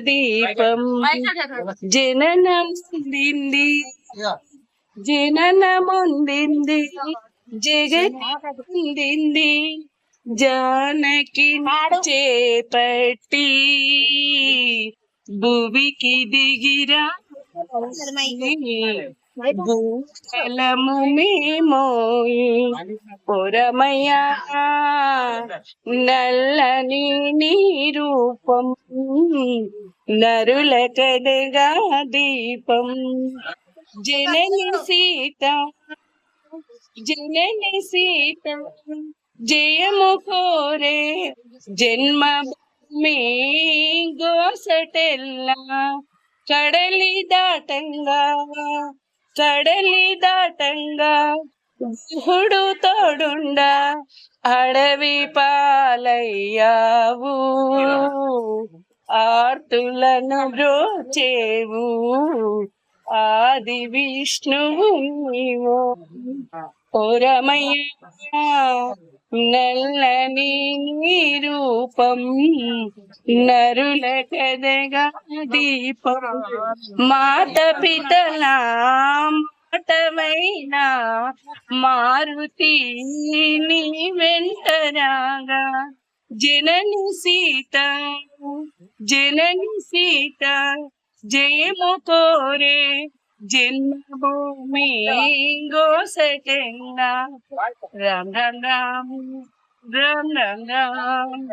దీపం జననముందింది జననముందింది జగత్తుందింది జానకి చేపట్టి భువికి దిగిరా భూలము మేమోయి పొరమయ్యా నల్లని నీ రూపం నరుల కడగా దీపం జనని సీత జనని సీత జయము కోరే జన్మభూమి గోసటెల్లా కడలి దాటంగా గుహుడు తోడుండా అడవి పాలయ్యావు ఆర్తులను బ్రోచేవు ఆది విష్ణువు నీవు ఓరమయ్యా నల్లని నీ రూపం నరుల కదగా దీపం మాత పితల మాటమైనా మారుతి నీ వెంటరాగా జనని సీత జయము కోరే జన్మభూమి గోసటెల్లా రామ్ రామ్ రామ్ రామ్ రామ్ రామ్